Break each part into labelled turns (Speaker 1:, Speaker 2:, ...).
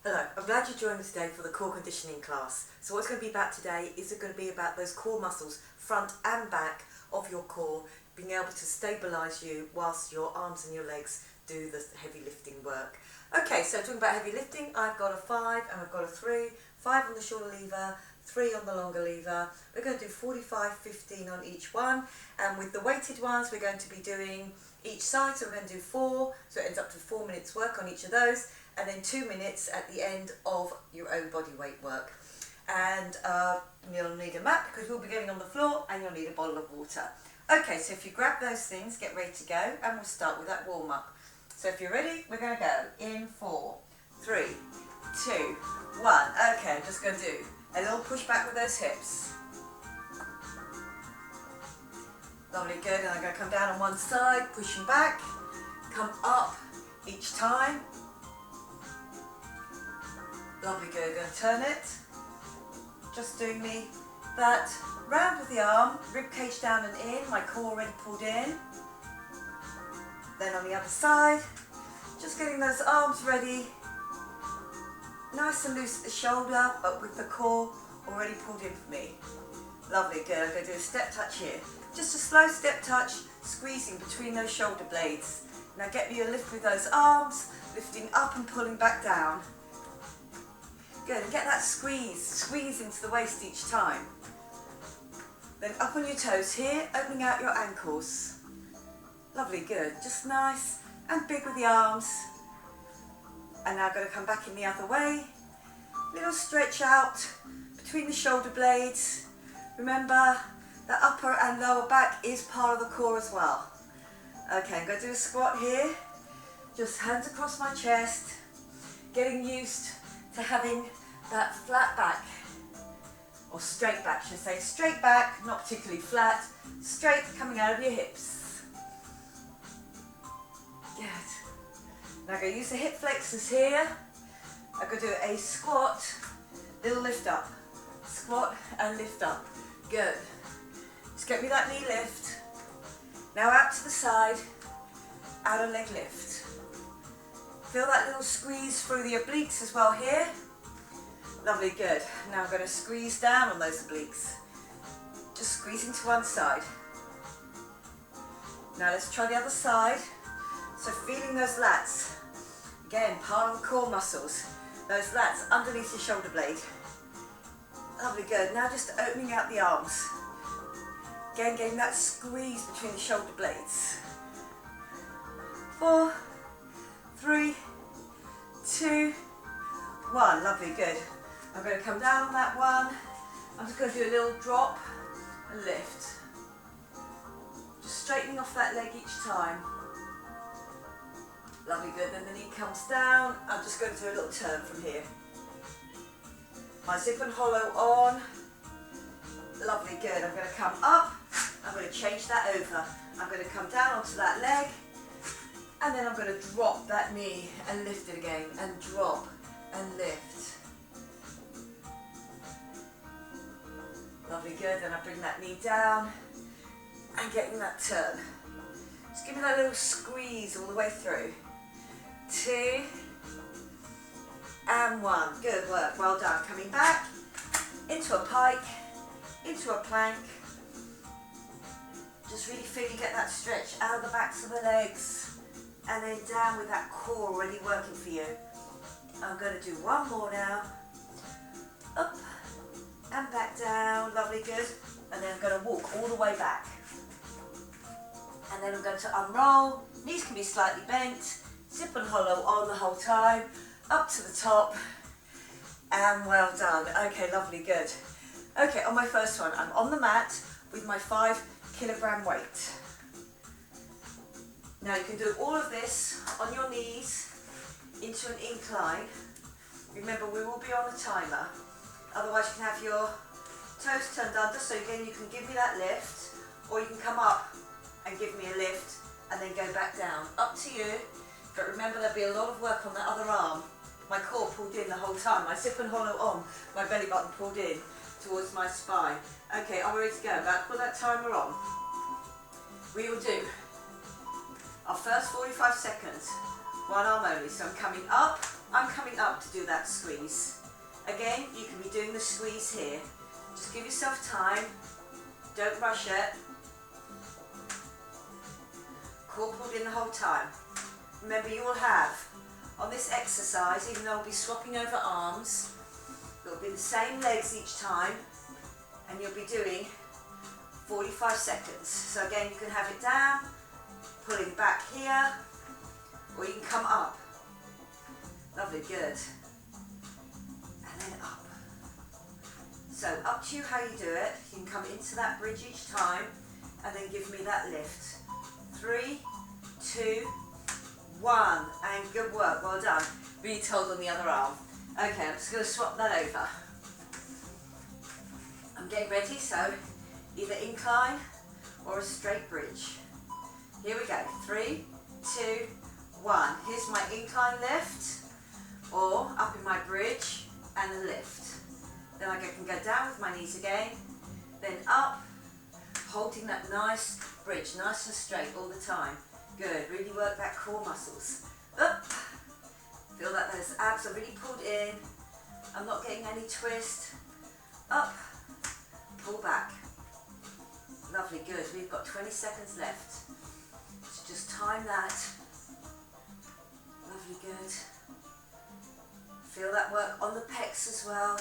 Speaker 1: Hello, I'm glad you joined me today for the core conditioning class. So what it's going to be about today is going to be about those core muscles, front and back of your core, being able to stabilise you whilst your arms and your legs do the heavy lifting work. Okay, so talking about heavy lifting, I've got a 5 and I've got a 3, 5 on the shorter lever, 3 on the longer lever. We're going to do 45, 15 on each one, and with the weighted ones we're going to be doing each side, so we're going to do 4, so it ends up to 4 minutes work on each of those, and then 2 minutes at the end of your own body weight work. And you'll need a mat because we'll be getting on the floor, and you'll need a bottle of water. Okay, so if you grab those things, get ready to go, and we'll start with that warm up. So if you're ready, we're going to go in 4, 3, 2, 1. Okay, I'm just going to do a little push back with those hips. Lovely, good. And I'm going to come down on one side, pushing back, come up each time. Lovely, good. Going to turn it. Just doing that round with the arm, rib cage down and in, my core already pulled in. Then on the other side, just getting those arms ready, nice and loose at the shoulder, but with the core already pulled in for me. Lovely, good. I'm going to do a step touch here. Just a slow step touch, squeezing between those shoulder blades. Now get me a lift with those arms, lifting up and pulling back down. Good, and get that squeeze into the waist each time. Then up on your toes here, opening out your ankles. Lovely, good. Just nice and big with the arms. And now I'm going to come back in the other way. Little stretch out between the shoulder blades. Remember, the upper and lower back is part of the core as well. Okay, I'm going to do a squat here. Just hands across my chest. Getting used to having that flat back, or straight back, should I say. Straight back, not particularly flat. Straight coming out of your hips. Good. Now I'm going to use the hip flexors here. I'm going to do a squat, little lift up. Squat and lift up. Good. Just get me that knee lift. Now out to the side, outer leg lift. Feel that little squeeze through the obliques as well here. Lovely, good. Now I'm going to squeeze down on those obliques. Just squeezing to one side. Now let's try the other side. So feeling those lats. Again, part of the core muscles. Those lats underneath your shoulder blade. Lovely, good. Now just opening out the arms. Again, getting that squeeze between the shoulder blades. 4, 3, 2, 1. Lovely, good. I'm going to come down on that one. I'm just going to do a little drop and lift. Just straightening off that leg each time. Lovely, good. Then the knee comes down. I'm just going to do a little turn from here. My zip and hollow on. Lovely, good. I'm going to come up. I'm going to change that over. I'm going to come down onto that leg, and then I'm going to drop that knee and lift it again, and drop and lift. Lovely, good. Then I bring that knee down and getting that turn. Just give me that little squeeze all the way through. 2 and 1. Good work. Well done. Coming back into a pike, into a plank. Just really feel you get that stretch out of the backs of the legs, and then down with that core already working for you. I'm going to do one more now. Up and back down. Lovely, good. And then I'm going to walk all the way back. And then I'm going to unroll. Knees can be slightly bent. Zip and hollow on the whole time. Up to the top. And well done. Okay, lovely, good. Okay, on my first one, I'm on the mat with my 5-kilogram weight. Now you can do all of this on your knees into an incline. Remember, we will be on a timer. Otherwise you can have your toes turned under, so again you can give me that lift, or you can come up and give me a lift and then go back down. Up to you, but remember there'll be a lot of work on that other arm. My core pulled in the whole time, my zip and hollow on, my belly button pulled in towards my spine. Okay, I'm ready to go. About to put that timer on. We will do our first 45 seconds, one arm only. So I'm coming up to do that squeeze. Again, you can be doing the squeeze here. Just give yourself time, don't rush it. Core pulled in the whole time. Remember, you will have, on this exercise, even though we'll be swapping over arms, it'll be the same legs each time, and you'll be doing 45 seconds. So again, you can have it down, pulling back here, or you can come up. Lovely, good. And then up. So up to you how you do it. You can come into that bridge each time, and then give me that lift. 3, 2, 1, and good work, well done. Really told on the other arm. Okay, I'm just going to swap that over. I'm getting ready, so either incline or a straight bridge. Here we go, 3, 2, 1. Here's my incline lift, or up in my bridge and a lift. Then I can go down with my knees again, then up, holding that nice bridge, nice and straight all the time. Good, really work that core muscles. Up, feel that those abs are really pulled in. I'm not getting any twist. Up, pull back. Lovely, good. We've got 20 seconds left. So just time that. Lovely, good. Feel that work on the pecs as well.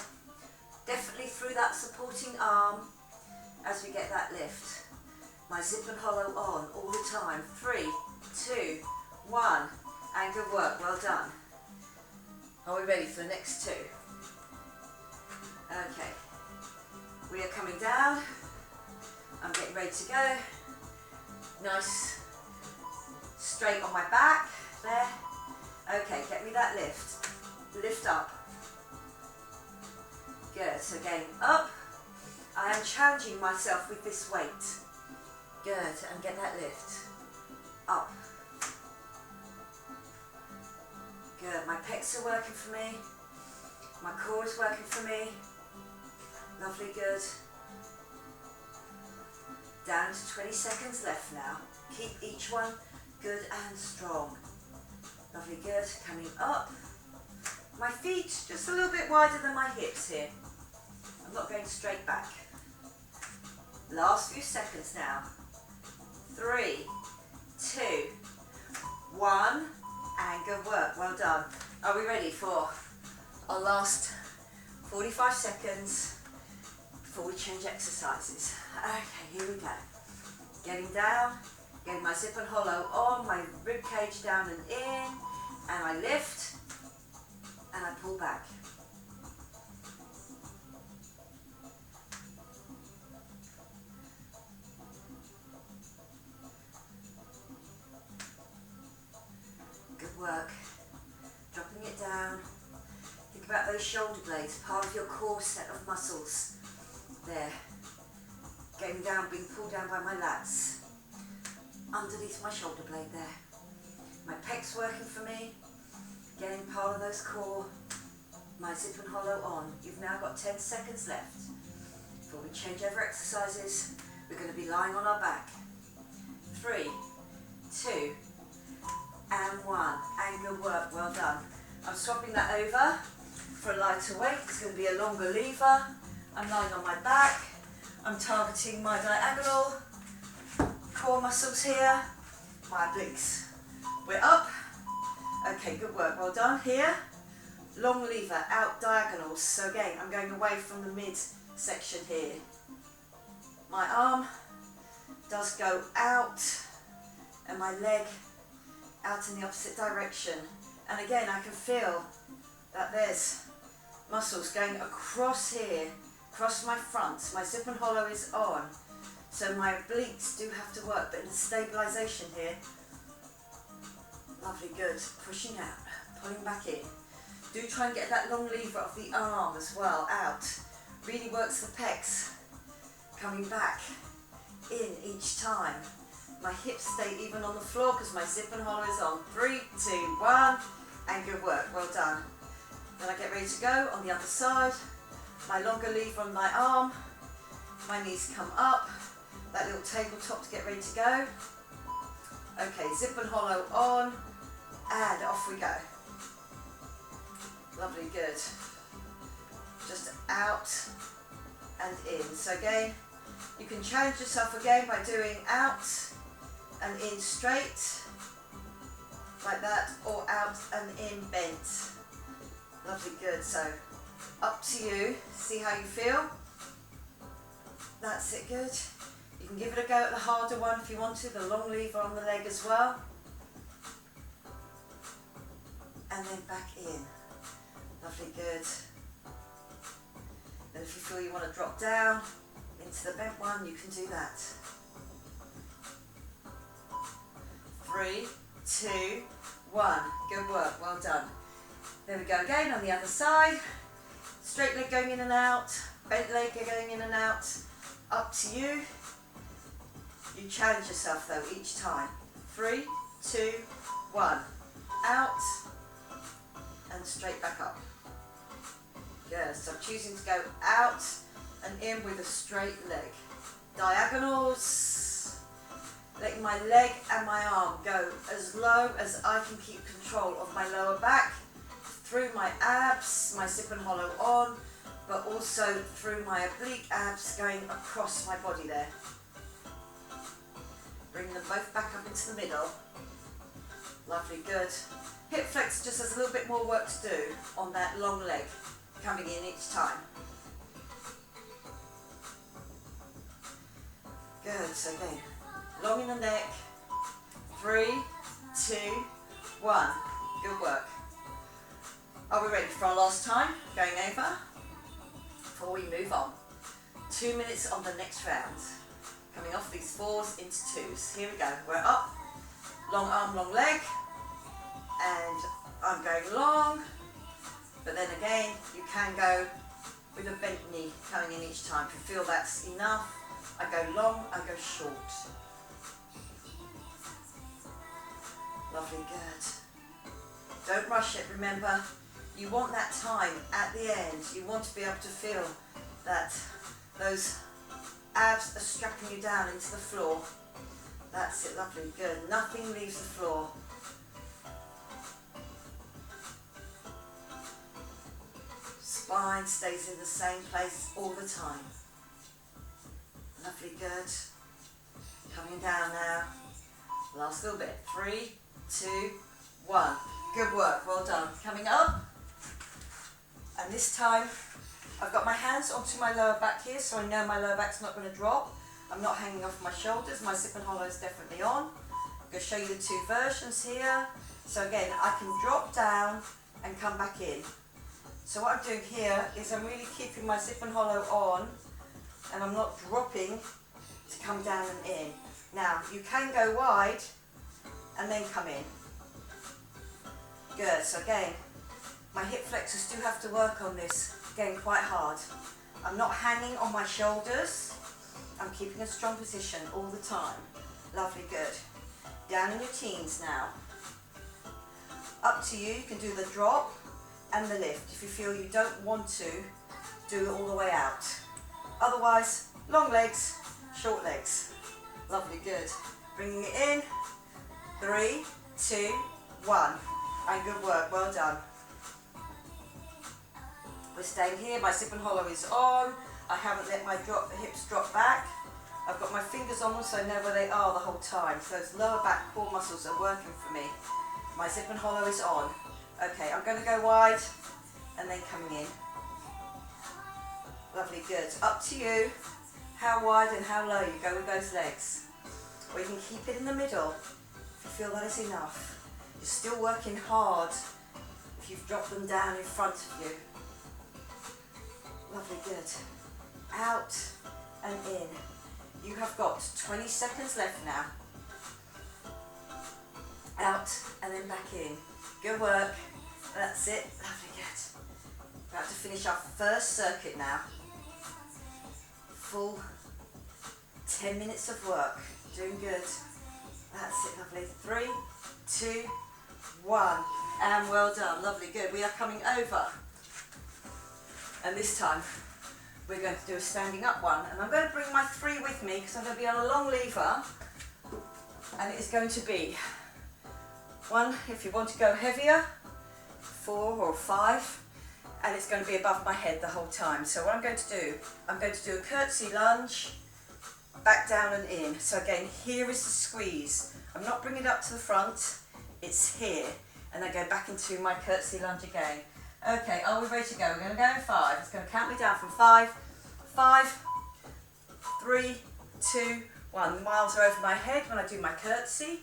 Speaker 1: Definitely through that supporting arm as we get that lift. My zip and hollow on all the time. 3, 2, 1, and good work, well done. Are we ready for the next 2? Okay, we are coming down. I'm getting ready to go. Nice, straight on my back, there. Okay, get me that lift. Lift up. Good, so again, up. I am challenging myself with this weight. Good, and get that lift. Up. Good, my pecs are working for me. My core is working for me. Lovely, good. Down to 20 seconds left now. Keep each one good and strong. Lovely, good. Coming up. My feet just a little bit wider than my hips here. I'm not going straight back. Last few seconds now. 3, 2, 1, and good work. Well done. Are we ready for our last 45 seconds before we change exercises? Okay, here we go. Getting down, getting my zip and hollow on, my rib cage down and in, and I lift, and I pull back. Good work. Dropping it down. Think about those shoulder blades, part of your core set of muscles. There. Getting down, being pulled down by my lats. Underneath my shoulder blade there. My pecs working for me. Getting part of those core. My zip and hollow on. You've now got 10 seconds left. Before we change over exercises, we're going to be lying on our back. 3, 2, and 1. And good work, well done. I'm swapping that over for a lighter weight. It's going to be a longer lever. I'm lying on my back. I'm targeting my diagonal core muscles here, my obliques. We're up. Okay, good work, well done. Here, long lever, out diagonals. So again, I'm going away from the mid section here. My arm does go out and my leg out in the opposite direction. And again, I can feel that there's muscles going across here, across my front. My zip and hollow is on. So my obliques do have to work, but in the stabilisation here, lovely, good. Pushing out, pulling back in. Do try and get that long lever of the arm as well, out. Really works the pecs. Coming back in each time. My hips stay even on the floor because my zip and hollow is on. 3, 2, 1, and good work, well done. Then I get ready to go on the other side. My longer lever on my arm. My knees come up. That little tabletop to get ready to go. Okay, zip and hollow on, and off we go. Lovely, good. Just out and in. So again, you can challenge yourself again by doing out and in straight, like that, or out and in bent. Lovely, good. So up to you, see how you feel. That's it, good. You can give it a go at the harder one if you want to, the long lever on the leg as well. And then back in. Lovely, good. Then if you feel you want to drop down into the bent one, you can do that. 3, 2, 1. Good work, well done. There we go again on the other side. Straight leg going in and out, bent leg going in and out. Up to you. You challenge yourself though each time. 3, 2, 1. Out and straight back up. Good, so I'm choosing to go out and in with a straight leg. Diagonals. Letting my leg and my arm go as low as I can keep control of my lower back, through my abs, my sip and hollow on, but also through my oblique abs going across my body there. Bring them both back up into the middle. Lovely, good. Hip flex just has a little bit more work to do on that long leg coming in each time. Good, so again, long in the neck. 3, 2, 1. Good work. Are we ready for our last time? Going over before we move on. 2 minutes on the next round. Coming off these 4s into 2s. Here we go. We're up. Long arm, long leg. And I'm going long. But then again, you can go with a bent knee coming in each time. If you feel that's enough, I go long, I go short. Lovely, good. Don't rush it, remember. You want that time at the end. You want to be able to feel that those abs are strapping you down into the floor. That's it, lovely, good. Nothing leaves the floor. Spine stays in the same place all the time. Lovely, good. Coming down now. Last little bit. 3, 2, 1. Good work, well done. Coming up. And this time, I've got my hands onto my lower back here, so I know my lower back's not going to drop. I'm not hanging off my shoulders. My sip and hollow is definitely on. I'm going to show you the 2 versions here. So again, I can drop down and come back in. So what I'm doing here is I'm really keeping my sip and hollow on, and I'm not dropping to come down and in. Now, you can go wide and then come in. Good, so again, my hip flexors do have to work on this, again, quite hard. I'm not hanging on my shoulders. I'm keeping a strong position all the time. Lovely, good. Down in your teens now. Up to you, you can do the drop and the lift. If you feel you don't want to, do it all the way out. Otherwise, long legs, short legs. Lovely, good. Bringing it in. 3, 2, 1. And good work, well done. We're staying here, my sip and hollow is on. I haven't let my hips drop back. I've got my fingers on them so I know where they are the whole time. So those lower back core muscles are working for me. My sip and hollow is on. Okay, I'm going to go wide and then coming in. Lovely, good. Up to you how wide and how low you go with those legs. Or you can keep it in the middle if you feel that is enough. You're still working hard if you've dropped them down in front of you. Lovely, good. Out and in. You have got 20 seconds left now. Out and then back in. Good work. That's it. Lovely, good. About to finish our first circuit now. Full 10 minutes of work. Doing good. That's it, lovely. 3, 2, 1. And well done. Lovely, good. We are coming over. And this time, we're going to do a standing up one. And I'm going to bring my 3 with me because I'm going to be on a long lever. And it is going to be 1 if you want to go heavier, 4 or 5 and it's going to be above my head the whole time. So what I'm going to do a curtsy lunge, back down and in. So again, here is the squeeze. I'm not bringing it up to the front, it's here. And then go back into my curtsy lunge again. Okay, are we ready to go? We're going to go in 5. It's going to count me down from 5, 5, 3, 2, 1. The arms are over my head when I do my curtsy.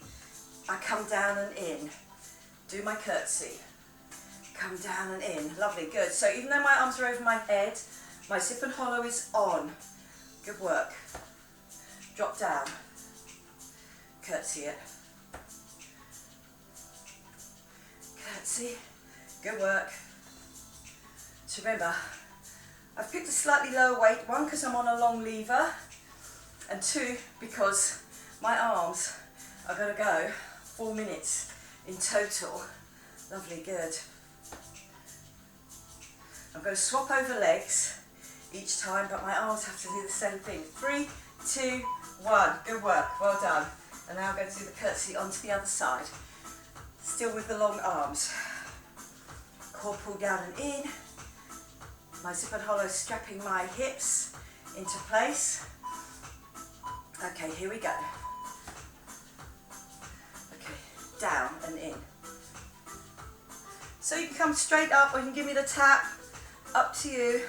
Speaker 1: I come down and in. Do my curtsy. Come down and in. Lovely, good. So even though my arms are over my head, my zip and hollow is on. Good work. Drop down. Curtsy it. Curtsy. Good work. So remember, I've picked a slightly lower weight. 1, because I'm on a long lever, and 2, because my arms are going to go 4 minutes in total. Lovely, good. I'm going to swap over legs each time, but my arms have to do the same thing. 3, 2, 1. Good work, well done. And now I'm going to do the curtsy onto the other side. Still with the long arms. Core pull down and in. My zip and hollow strapping my hips into place. Okay, here we go. Okay, down and in. So you can come straight up, or you can give me the tap. Up to you.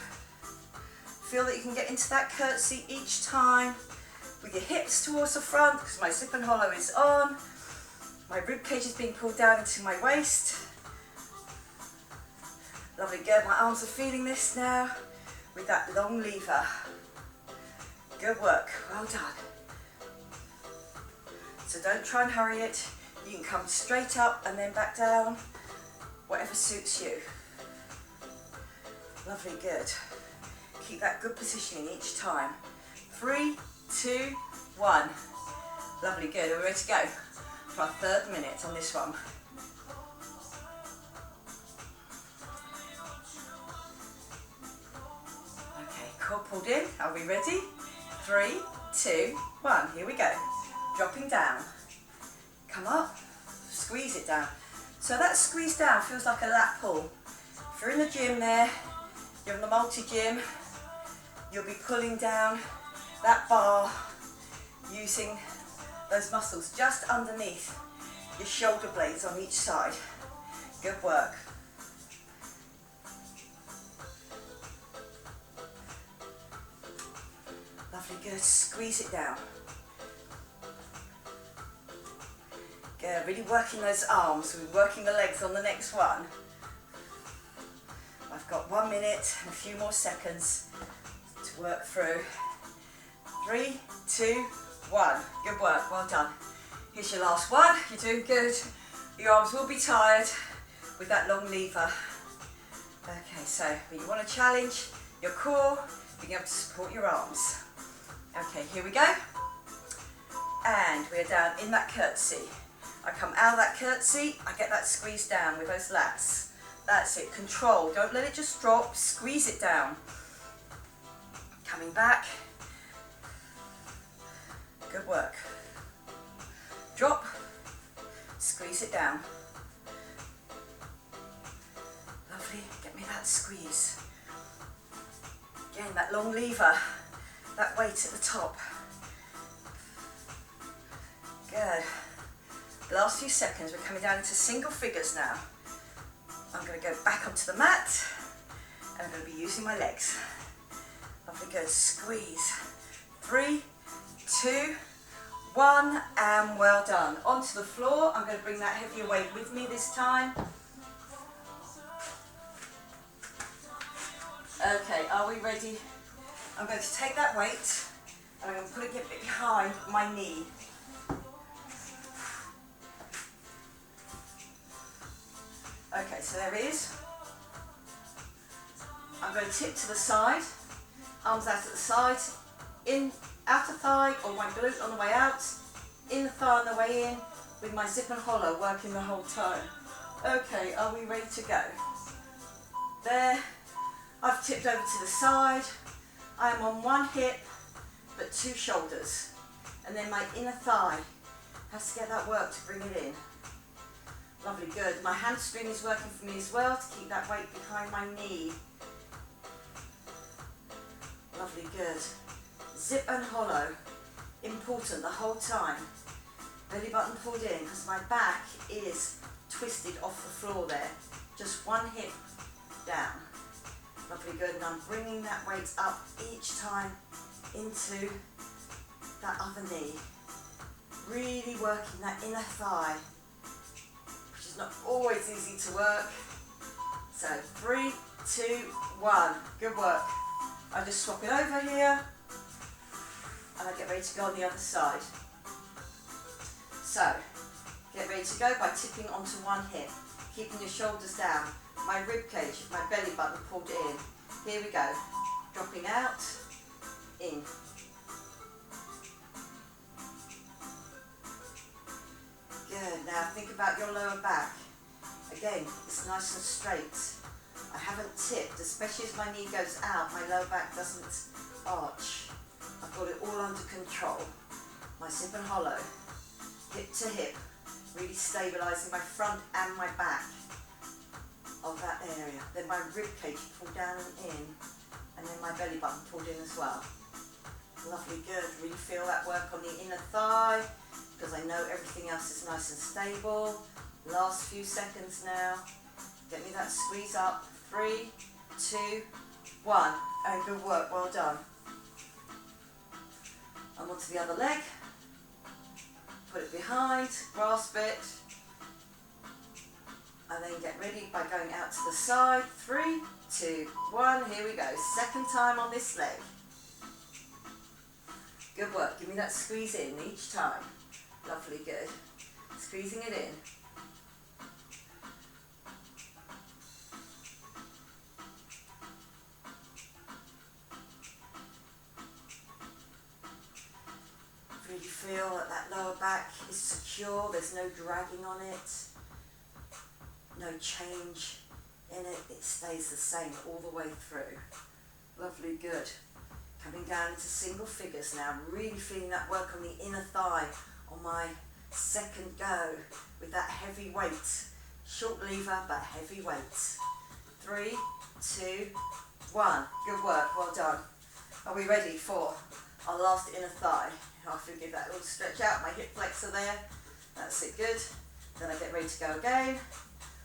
Speaker 1: Feel that you can get into that curtsy each time with your hips towards the front, because my zip and hollow is on. My rib cage is being pulled down into my waist. Lovely, good. My arms are feeling this now with that long lever. Good work, well done. So don't try and hurry it. You can come straight up and then back down, whatever suits you. Lovely, good. Keep that good positioning each time. 3, 2, 1. Lovely, good. We're ready to go for our 3rd minute on this one. Okay, core pulled in. Are we ready? 3, 2, 1. Here we go. Dropping down. Come up. Squeeze it down. So that squeeze down feels like a lat pull. If you're in the gym there, you're in the multi-gym, you'll be pulling down that bar using those muscles just underneath your shoulder blades on each side. Good work. Lovely, good. Squeeze it down. Good. Really working those arms. We're working the legs on the next one. I've got 1 minute and a few more seconds to work through. 3, 2, 1. Good work, well done. Here's your last one. You're doing good. Your arms will be tired with that long lever. Okay, so you want to challenge your core, being able to support your arms. Okay, here we go. And we're down in that curtsy. I come out of that curtsy, I get that squeeze down with those lats. That's it, control, don't let it just drop, squeeze it down. Coming back. Good work. Drop, squeeze it down. Lovely, get me that squeeze. Again, that long lever, that weight at the top. Good. The last few seconds, we're coming down into single figures now. I'm going to go back onto the mat, and I'm going to be using my legs. Lovely, good. Squeeze. 3, 2, 1, and well done. Onto the floor. I'm going to bring that heavier weight with me this time. Okay, are we ready? I'm going to take that weight, and I'm going to put it a bit behind my knee. Okay, so there it is. I'm going to tip to the side, arms out at the side, in, outer thigh or my glute on the way out, in the thigh on the way in, with my zip and hollow working the whole time. Okay, are we ready to go? There, I've tipped over to the side, I'm on one hip, but 2 shoulders, and then my inner thigh has to get that work to bring it in. Lovely, good. My hamstring is working for me as well to keep that weight behind my knee. Lovely, good. Zip and hollow. Important the whole time. Belly button pulled in because my back is twisted off the floor there. Just one hip down. Lovely, good. And I'm bringing that weight up each time into that other knee. Really working that inner thigh, which is not always easy to work. So 3, 2, 1. Good work. I just swap it over here and I get ready to go on the other side. So get ready to go by tipping onto one hip, keeping your shoulders down, my rib cage, my belly button pulled in. Here we go. Dropping out, in. Good. Now think about your lower back. Again, it's nice and straight. I haven't tipped, especially as my knee goes out, my lower back doesn't arch. I've got it all under control. My zip and hollow, hip to hip, really stabilising my front and my back of that area. Then my rib cage pulled down and in, and then my belly button pulled in as well. Lovely, good. Really feel that work on the inner thigh, because I know everything else is nice and stable. Last few seconds now. Get me that squeeze up. 3, 2, 1. And good work, well done. I'm onto the other leg. Put it behind, grasp it. And then get ready by going out to the side. 3, 2, 1. Here we go. Second time on this leg. Good work. Give me that squeeze in each time. Lovely, good. Squeezing it in. Really feel that that lower back is secure. There's no dragging on it. No change in it. It stays the same all the way through. Lovely, good. Coming down into single figures now. Really feeling that work on the inner thigh on my second go with that heavy weight. Short lever, but heavy weight. 3, 2, 1. Good work, well done. Are we ready for our last inner thigh? After we give that little stretch out, my hip flexor there. That's it, good. Then I get ready to go again.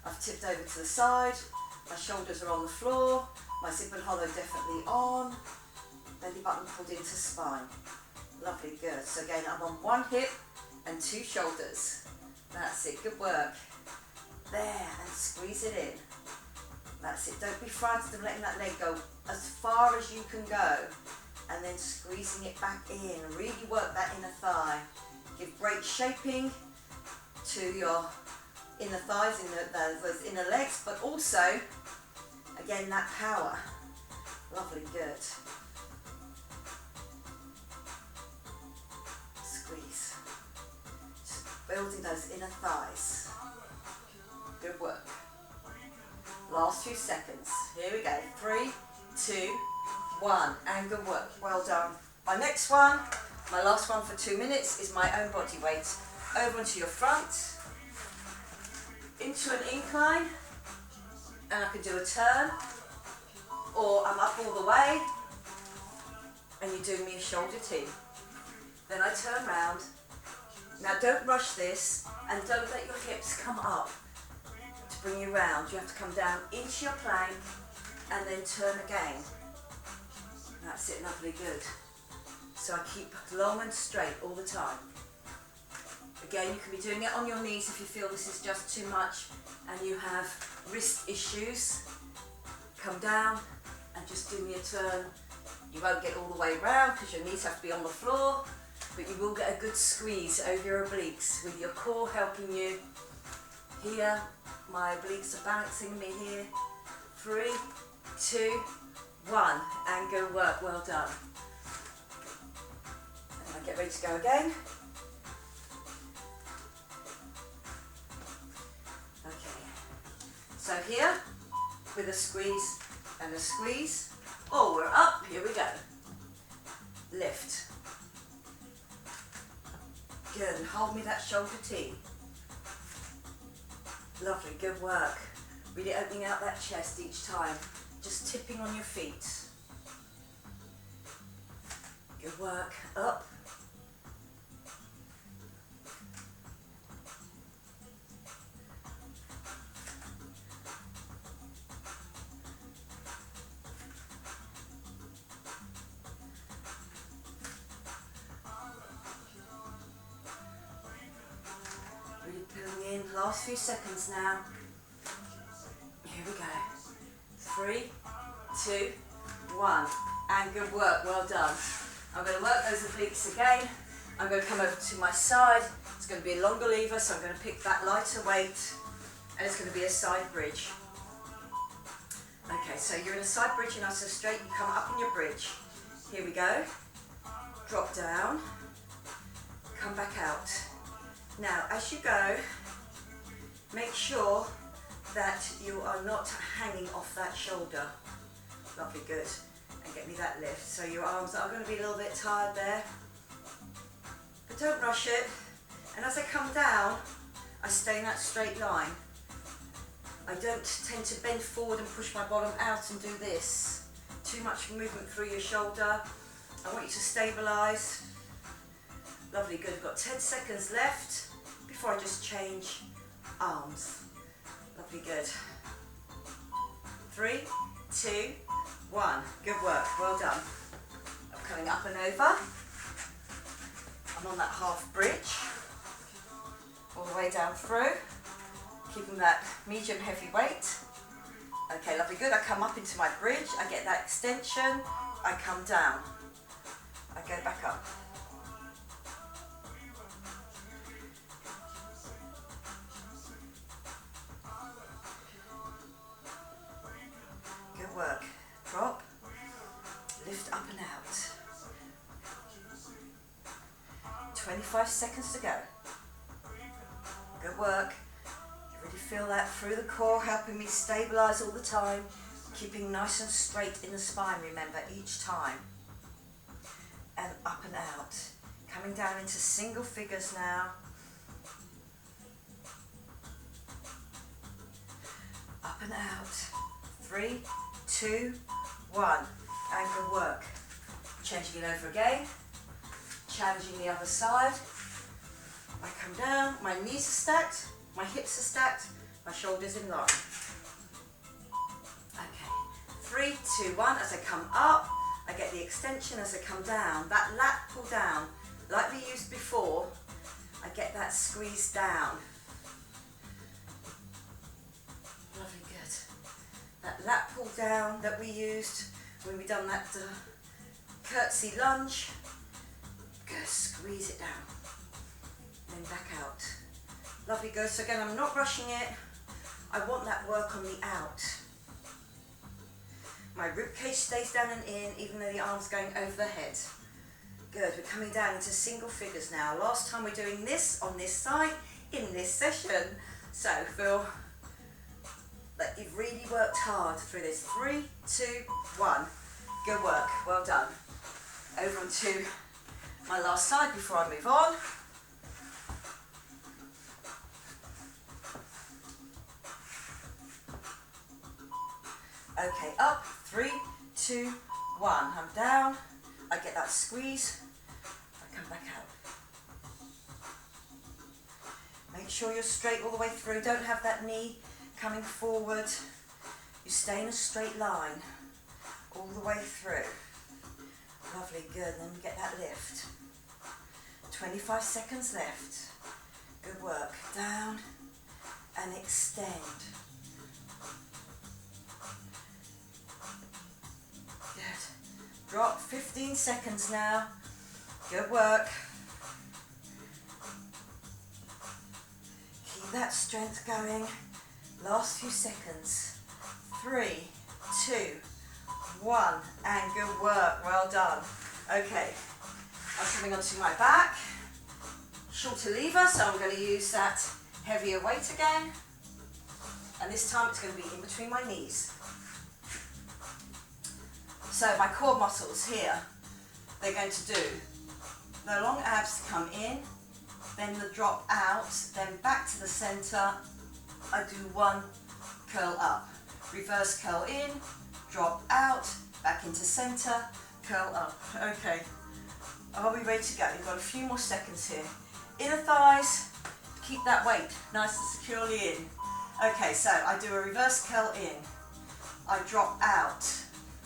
Speaker 1: I've tipped over to the side. My shoulders are on the floor. My zip and hollow definitely on. Belly button pulled into spine. Lovely, good. So again, I'm on one hip and 2 shoulders. That's it, good work. There, and squeeze it in. That's it. Don't be frightened of letting that leg go as far as you can go. And then squeezing it back in. Really work that inner thigh. Give great shaping to your inner thighs, those inner legs, but also, again, that power. Lovely, good. Squeeze. Just building those inner thighs. Good work. Last few seconds. Here we go. 3, 2, 1. And good work. Well done. My next one, my last one for 2 minutes, is my own body weight. Over onto your front. Into an incline. And I can do a turn. Or I'm up all the way. And you're doing me a shoulder T. Then I turn round. Now don't rush this. And don't let your hips come up to bring you round. You have to come down into your plank. And then turn again. That's it, lovely, good. So I keep long and straight all the time. Again, you can be doing it on your knees if you feel this is just too much and you have wrist issues. Come down and just do me a turn. You won't get all the way round because your knees have to be on the floor, but you will get a good squeeze over your obliques with your core helping you. Here, my obliques are balancing me here. 3, 2, 1, and good work, well done. And I get ready to go again. Okay, so here, with a squeeze and a squeeze. Oh, we're up, here we go. Lift. Good, and hold me that shoulder T. Lovely, good work. Really opening out that chest each time. Just tipping on your feet. Good work. Up. Really pulling in. Last few seconds now. Here we go. 3, 2, 1. And good work. Well done. I'm going to work those obliques again. I'm going to come over to my side. It's going to be a longer lever, so I'm going to pick that lighter weight, and it's going to be a side bridge. Okay, so you're in a side bridge, you're nice and straight, you come up in your bridge. Here we go. Drop down, come back out. Now, as you go, make sure that you are not hanging off that shoulder. Lovely, good. And get me that lift. So your arms are going to be a little bit tired there, but don't rush it. And as I come down, I stay in that straight line. I don't tend to bend forward and push my bottom out and do this. Too much movement through your shoulder. I want you to stabilise. Lovely, good. We've got 10 seconds left before I just change arms. Lovely, good. 3, 2, 1. Good work, well done. I'm coming up and over. I'm on that half bridge. All the way down through. Keeping that medium heavy weight. Okay, lovely, good. I come up into my bridge. I get that extension. I come down. I go back up. Good work. Drop. Lift up and out. 25 seconds to go. Good work. You really feel that through the core, helping me stabilise all the time. Keeping nice and straight in the spine, remember, each time. And up and out. Coming down into single figures now. Up and out. 3, 2, 1. And good work. Changing it over again. Challenging the other side. I come down, my knees are stacked, my hips are stacked, my shoulders in line. Okay, 3, 2, 1. As I come up, I get the extension. As I come down, that lat pull down, like we used before, I get that squeeze down. Lovely, good. That lat pull down that we used when we done that curtsy lunge. Good, squeeze it down. Then back out. Lovely, good. So again, I'm not rushing it. I want that work on the out. My ribcage stays down and in, even though the arm's going over the head. Good, we're coming down into single figures now. Last time we're doing this on this side in this session. So feel that you've really worked hard through this. 3, 2, 1. Good work, well done. Over onto my last side before I move on. Okay, up, 3, 2, 1. I'm down, I get that squeeze, I come back out. Make sure you're straight all the way through, don't have that knee coming forward. You stay in a straight line all the way through. Lovely, good, then you get that lift. 25 seconds left. Good work, down and extend. Good. Drop, 15 seconds now. Good work. Keep that strength going. Last few seconds. 3, 2, 1, and good work. Well done. Okay, I'm coming onto my back. Shorter lever, so I'm going to use that heavier weight again. And this time it's going to be in between my knees. So my core muscles here, they're going to do the long abs come in, then the drop out, then back to the center, I do one curl up, reverse curl in, drop out, back into centre, curl up. Okay, are we ready to go? We've got a few more seconds here. Inner thighs, keep that weight nice and securely in. Okay, so I do a reverse curl in, I drop out,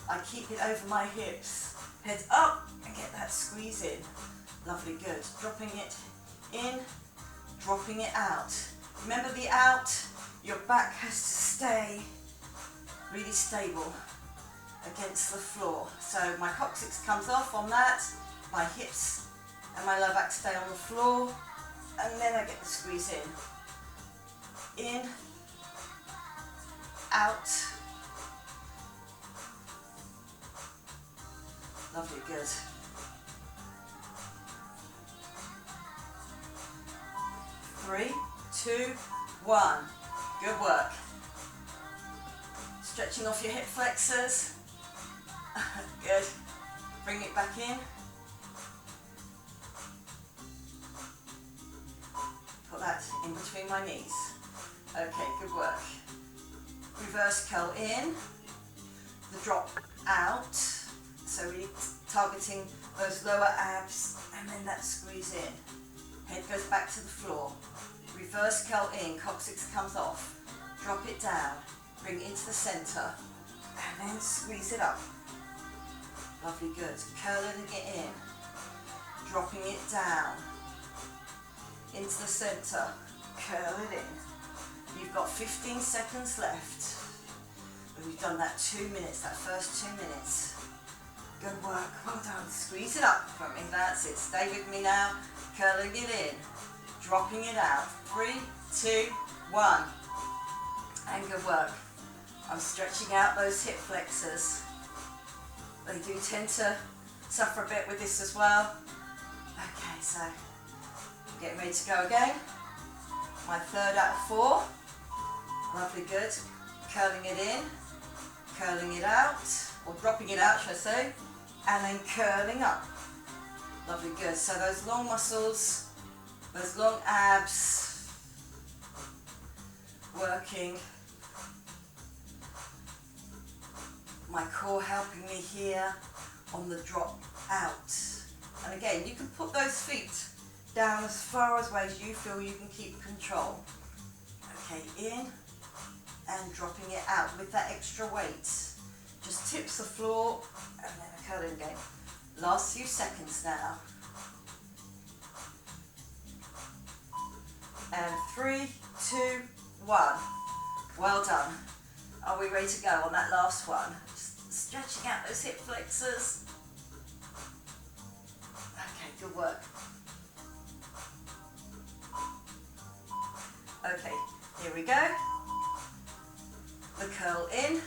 Speaker 1: I keep it over my hips, head up and get that squeeze in. Lovely, good. Dropping it in, dropping it out. Remember the out, your back has to stay really stable against the floor. So my coccyx comes off on that, my hips and my lower back stay on the floor, and then I get the squeeze in, out. Lovely, good. 3, 2, 1. Good work. Stretching off your hip flexors. Good. Bring it back in. Put that in between my knees. Okay, good work. Reverse curl in, the drop out. So really targeting those lower abs, and then that squeeze in. Head goes back to the floor. Reverse curl in, coccyx comes off. Drop it down, bring it into the centre, and then squeeze it up. Lovely, good. Curling it in, dropping it down, into the centre, curl it in. You've got 15 seconds left. We've done that 2 minutes, that first 2 minutes. Good work, well done. Squeeze it up for me, that's it. Stay with me now. Curling it in, dropping it out. 3, 2, 1. And good work. I'm stretching out those hip flexors. They do tend to suffer a bit with this as well. Okay, so getting ready to go again. My third out of 4. Lovely, good. Curling it in, curling it out, or dropping it out, should I say, and then curling up. Lovely, good. So those long muscles, those long abs, working. My core helping me here on the drop out. And again, you can put those feet down as far away as you feel you can keep control. Okay, in and dropping it out with that extra weight. Just tips the floor and then a curl in again. Last few seconds now. And 3, 2, 1. Well done. Are we ready to go on that last one? Just stretching out those hip flexors. Okay, good work. Okay, here we go. The curl in,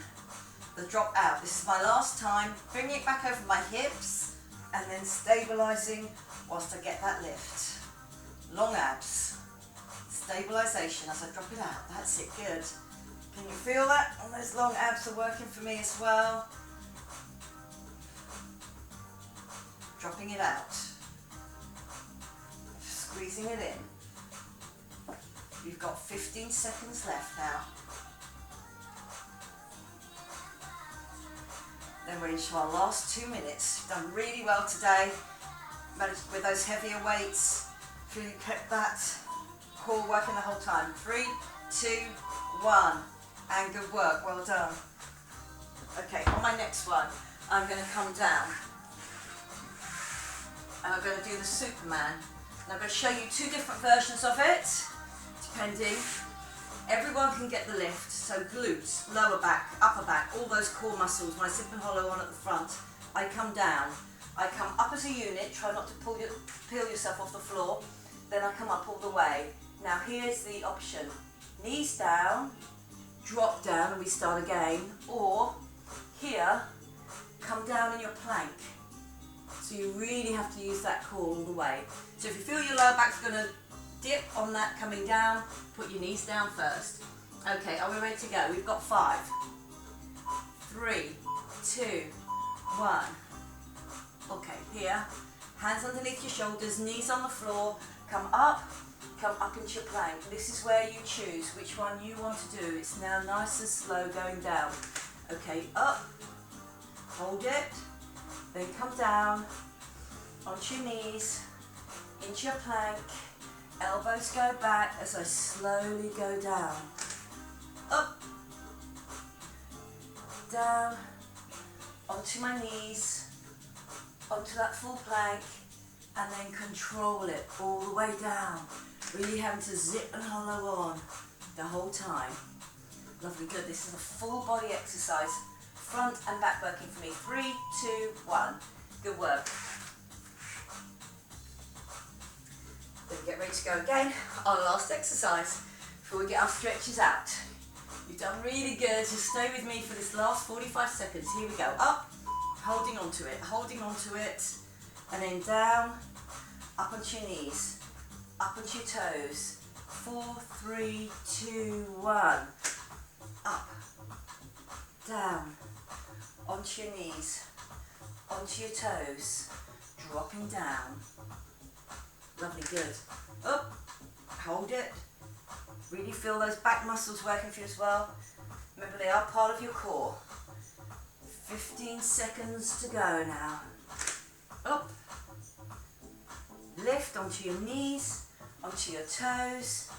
Speaker 1: the drop out. This is my last time. Bringing it back over my hips and then stabilising whilst I get that lift. Long abs. Stabilisation as I drop it out. That's it, good. Can you feel that? And those long abs are working for me as well. Dropping it out. Squeezing it in. You've got 15 seconds left now. Then we're into our last 2 minutes. You've done really well today. Managed with those heavier weights. Feel you kept that core working the whole time. 3, 2, 1. And good work, well done. Okay, on my next one, I'm going to come down. And I'm going to do the Superman. And I'm going to show you 2 different versions of it, depending. Everyone can get the lift, so glutes, lower back, upper back, all those core muscles. When I sit and hollow on at the front, I come down. I come up as a unit, try not to peel yourself off the floor. Then I come up all the way. Now here's the option. Knees down, drop down and we start again. Or here, come down in your plank. So you really have to use that core all the way. So if you feel your lower back's going to dip on that coming down, put your knees down first. Okay, are we ready to go? We've got 5, 3, 2, 1. Okay, here, hands underneath your shoulders, knees on the floor, come up, come up into your plank. This is where you choose which one you want to do. It's now nice and slow going down. Okay, up, hold it, then come down onto your knees, into your plank, elbows go back as I slowly go down. Up, down, onto my knees, onto that full plank, and then control it all the way down. Really having to zip and hollow on the whole time. Lovely, good. This is a full body exercise. Front and back working for me. 3, 2, 1. Good work. Then get ready to go again. Our last exercise before we get our stretches out. You've done really good. Just stay with me for this last 45 seconds. Here we go. Up, holding onto it, and then down, up onto your knees, up onto your toes. 4, 3, 2, 1. Up, down, onto your knees, onto your toes, dropping down. Lovely, good. Up, hold it. Really feel those back muscles working for you as well. Remember, they are part of your core. 15 seconds to go now. Up, lift onto your knees, onto your toes,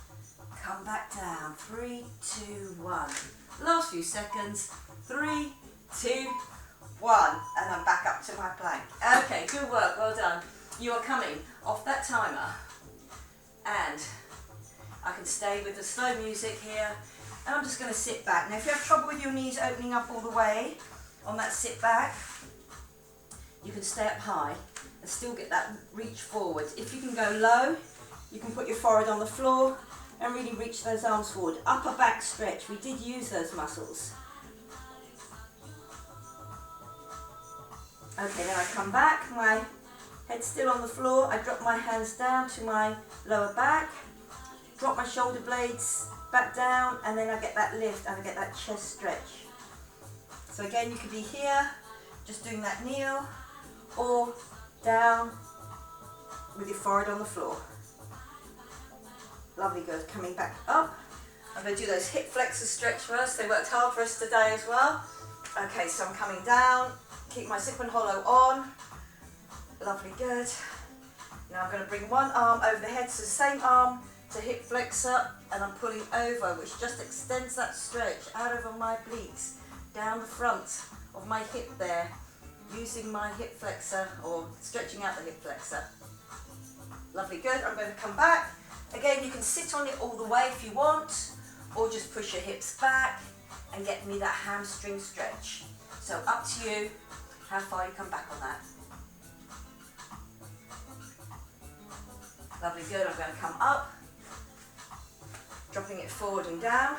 Speaker 1: come back down. 3, 2, 1. Last few seconds. 3, 2, 1. And I'm back up to my plank. Okay, good work, well done. You are coming off that timer, and I can stay with the slow music here, and I'm just going to sit back. Now if you have trouble with your knees opening up all the way on that sit back, you can stay up high and still get that reach forward. If you can go low, you can put your forehead on the floor and really reach those arms forward. Upper back stretch, we did use those muscles. Okay, then I come back, my head's still on the floor, I drop my hands down to my lower back, drop my shoulder blades back down, and then I get that lift and I get that chest stretch. So again, you could be here, just doing that kneel, or down with your forehead on the floor. Lovely, good. Coming back up. I'm going to do those hip flexor stretch first. They worked hard for us today as well. Okay, so I'm coming down, keep my zip and hollow on. Lovely, good. Now I'm going to bring one arm over the head, so the same arm to hip flexor, and I'm pulling over, which just extends that stretch out over my obliques, down the front of my hip there, using my hip flexor, or stretching out the hip flexor. Lovely, good. I'm going to come back. Again, you can sit on it all the way if you want, or just push your hips back and get me that hamstring stretch. So up to you how far you come back on that. Lovely, good. I'm going to come up, dropping it forward and down.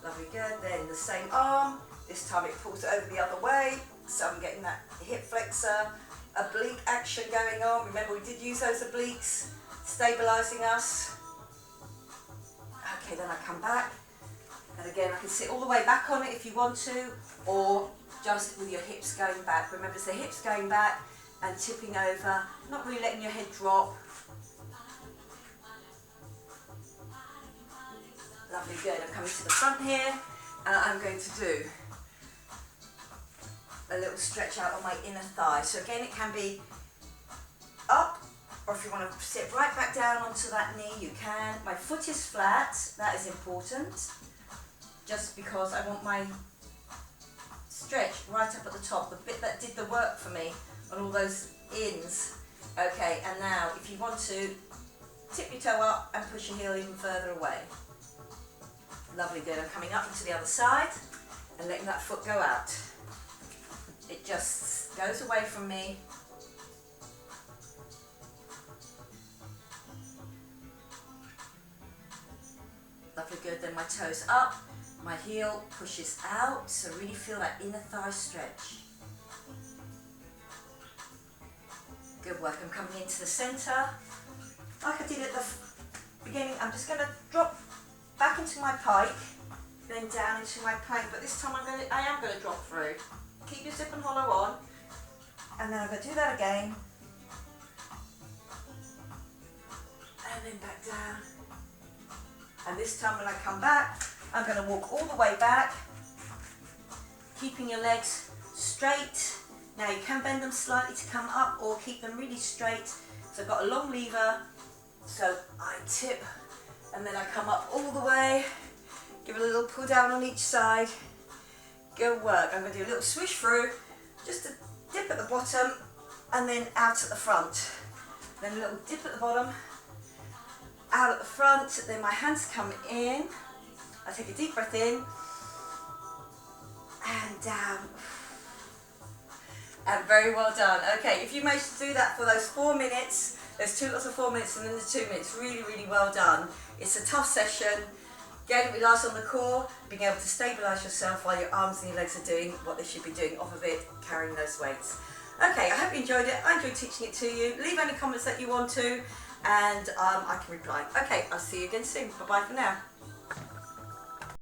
Speaker 1: Lovely, good. Then the same arm, this time it pulls it over the other way, so I'm getting that hip flexor, oblique action going on. Remember, we did use those obliques, stabilising us. Okay, then I come back, and again I can sit all the way back on it if you want to, or just with your hips going back. Remember, it's the hips going back and tipping over, not really letting your head drop. Lovely, good. I'm coming to the front here, and I'm going to do a little stretch out on my inner thigh. So again, it can be up, or if you want to sit right back down onto that knee, you can. My foot is flat, that is important, just because I want my stretch right up at the top, the bit that did the work for me on all those ins. Okay, and now if you want to, tip your toe up and push your heel even further away. Lovely, good. I'm coming up into the other side and letting that foot go out. It just goes away from me. Lovely, good. Then my toes up, my heel pushes out, so really feel that inner thigh stretch. Good work. I'm coming into the centre. Like I did at the beginning, I'm just going to drop back into my pike, then down into my plank, but this time I am going to drop through. Keep your zip and hollow on, And then I'm going to do that again. And then back down. And this time when I come back, I'm going to walk all the way back, keeping your legs straight. Now you can bend them slightly to come up or keep them really straight. So I've got a long lever, so I tip and then I come up all the way, give it a little pull down on each side, go work. I'm going to do a little swish through, just a dip at the bottom and then out at the front. Then a little dip at the bottom, out at the front, then my hands come in. I take a deep breath in and down. And very well done. Okay, if you managed to do that for those 4 minutes, there's 2 lots of 4 minutes and then the 2 minutes, really, really well done. It's a tough session. Again, it relies on the core, being able to stabilise yourself while your arms and your legs are doing what they should be doing off of it, carrying those weights. Okay, I hope you enjoyed it. I enjoyed teaching it to you. Leave any comments that you want to, and I can reply. Okay, I'll see you again soon. Bye-bye for now.